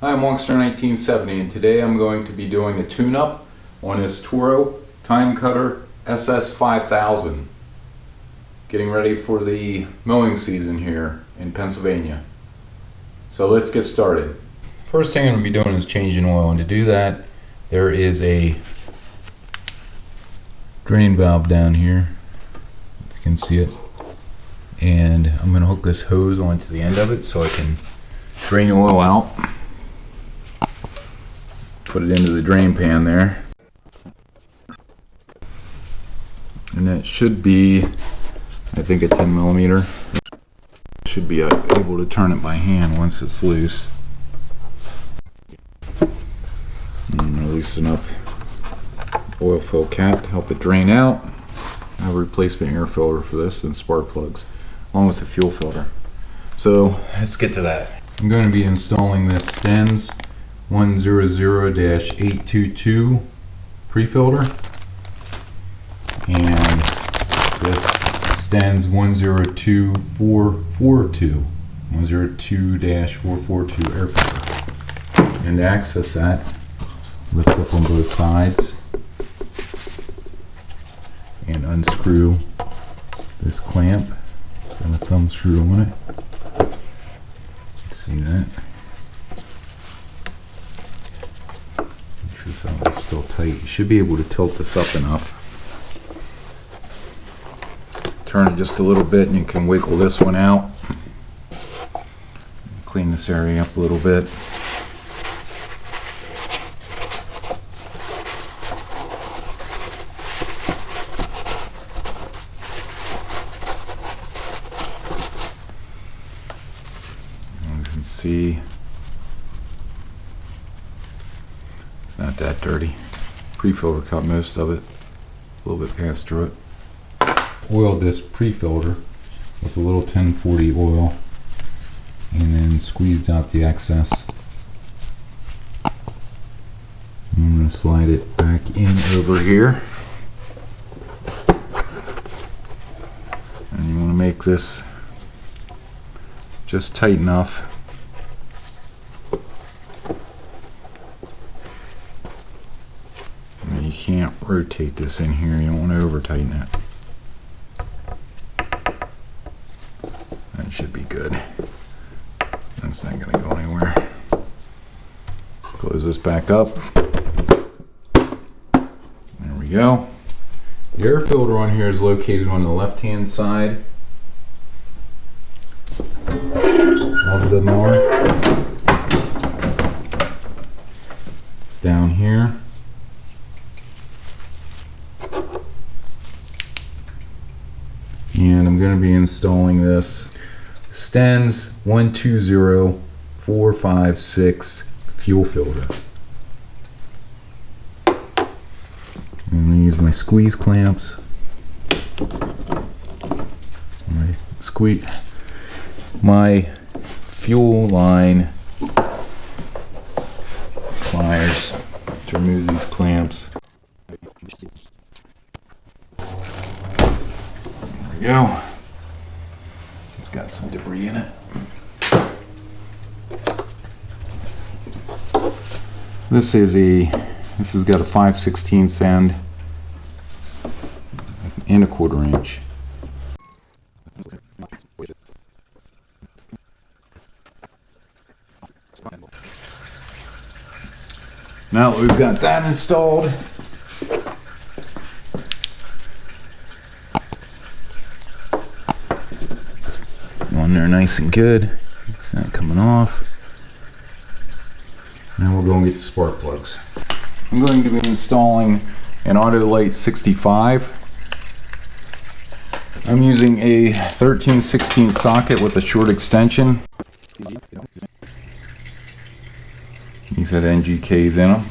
Hi, I'm Monkster1970 and today I'm going to be doing a tune-up on this Toro Time Cutter SS5000. Getting ready for the mowing season here in Pennsylvania. So let's get started. First thing I'm going to be doing is changing oil, and to do that there is a drain valve down here, if you can see it, and I'm going to hook this hose onto the end of it so I can drain the oil out. Put it into the drain pan there, and that should be, I think, a 10 millimeter. Should be able to turn it by hand once it's loose. I'm going to loosen up oil fill cap to help it drain out. I have a replacement air filter for this and spark plugs, along with the fuel filter. So let's get to that. I'm going to be installing this Stens 100-822 pre-filter and this Stens 102-442 air filter. And to access that, lift up on both sides and unscrew this clamp. It's got a thumb screw on it. See that? So it's still tight. You should be able to tilt this up enough. Turn it just a little bit and you can wiggle this one out. Clean this area up a little bit. You can see it's not that dirty. Pre-filter cut most of it, a little bit passed through it. Oiled this pre-filter with a little 1040 oil and then squeezed out the excess. I'm going to slide it back in over here. And you want to make this just tight enough you can't rotate this in here. You don't want to over tighten it. That should be good. That's not going to go anywhere. Close this back up. There we go. The air filter on here is located on the left hand side of the mower. It's down here. And I'm going to be installing this Stens 120-456 fuel filter. I'm going to use my squeeze clamps, my fuel line pliers to remove these clamps. Go. It's got some debris in it. This has got a 5/16 end and a 1/4 inch. Now that we've got that installed, on there nice and good. It's not coming off. Now we'll go and get the spark plugs. I'm going to be installing an Autolite 65. I'm using a 13/16 socket with a short extension. These had NGKs in them.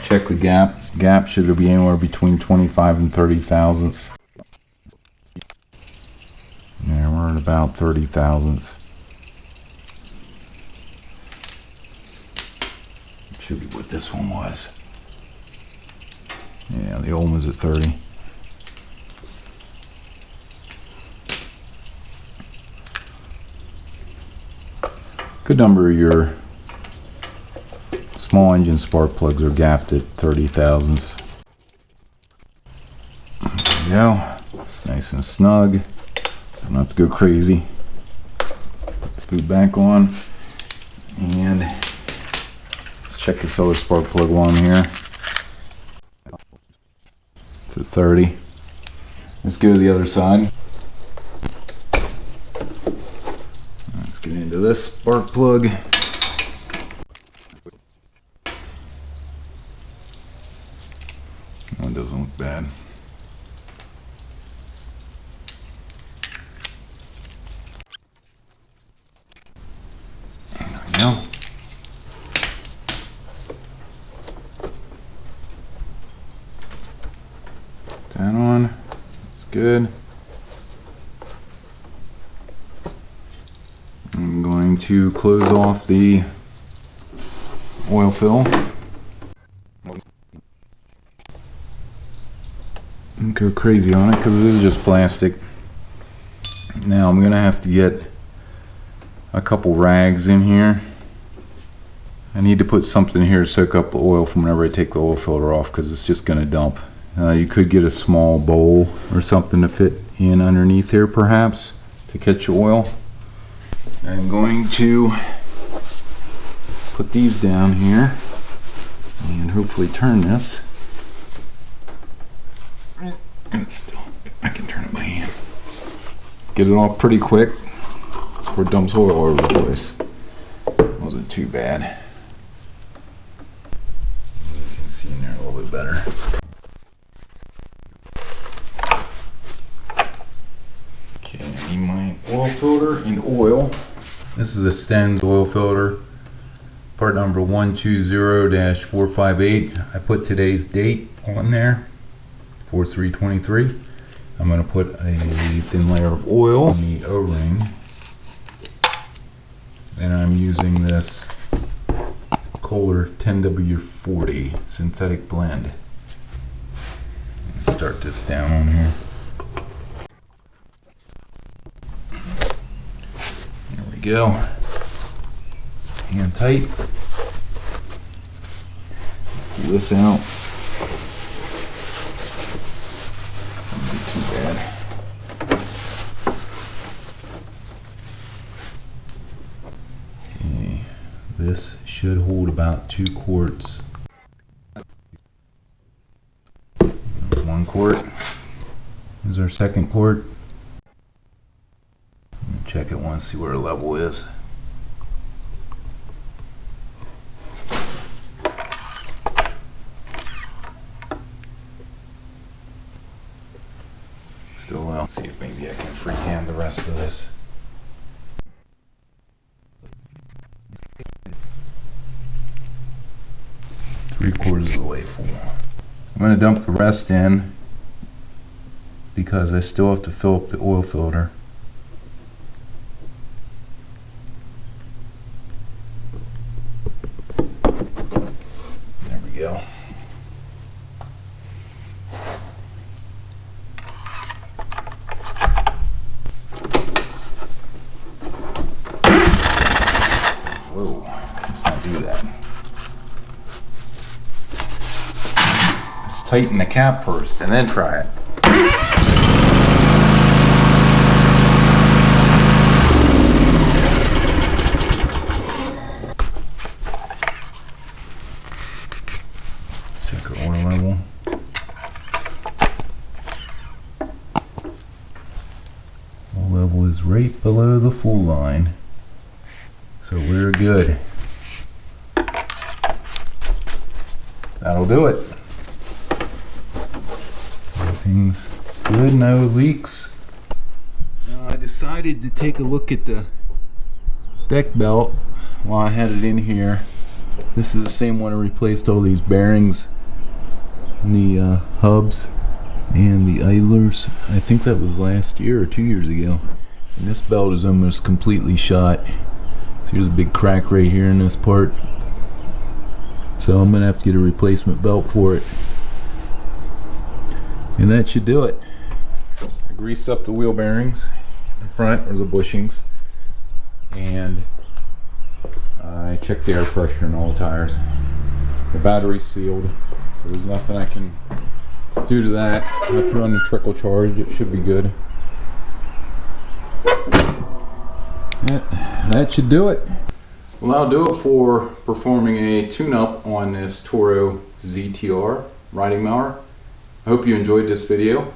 Check the gap. Gap should be anywhere between 25 and 30 thousandths. Yeah, we're at about 30 thousandths. Should be what this one was. Yeah, the old one was at 30. good number of your small engine spark plugs are gapped at 30 thousandths. There we go. It's nice and snug. Don't have to go crazy. Boot back on, and let's check this other spark plug while I'm here. It's at 30. Let's go to the other side. Let's get into this spark plug. Oh, it doesn't look bad. There we go. That on. It's good. I'm going to close off the oil fill. And go crazy on it because it is just plastic. Now I'm going to have to get a couple rags in here. I need to put something here to soak up the oil from whenever I take the oil filter off because it's just going to dump. You could get a small bowl or something to fit in underneath here perhaps to catch the oil. I'm going to put these down here and hopefully turn this. And still, I can turn it by hand. Get it off pretty quick before it dumps oil all over the place. Wasn't too bad. You can see in there a little bit better. Okay, I need my oil filter and oil. This is a Sten's oil filter, part number 120-458. I put today's date on there, 4/3/23. I'm going to put a thin layer of oil on the O-ring, and I'm using this Kohler 10W40 synthetic blend. Let's start this down on here. There we go. Hand tight. Pull this out. Don't be too bad. Okay, this should hold about 2 quarts. 1 quart. Here's our second quart. Check it once, see where the level is. Still well. See if maybe I can freehand the rest of this. Three-quarters of the way full. I'm going to dump the rest in because I still have to fill up the oil filter. There we go. Whoa, let's not do that. Let's tighten the cap first and then try it. Let's check our oil level. Oil level is right below the full line. So we're good. That'll do it. Everything's good, no leaks. Now I decided to take a look at the deck belt while I had it in here. This is the same one I replaced all these bearings and the hubs and the idlers. I think that was last year or 2 years ago. And this belt is almost completely shot. So here's a big crack right here in this part. So I'm gonna have to get a replacement belt for it. And that should do it. I greased up the wheel bearings in front, or the bushings, and checked the air pressure in all the tires. The battery's sealed, so there's nothing I can do to that. I put on the trickle charge, it should be good. That should do it. Well, that'll do it for performing a tune-up on this Toro ZTR riding mower. I hope you enjoyed this video.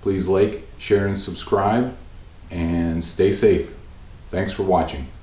Please like, share, and subscribe, and stay safe. Thanks for watching.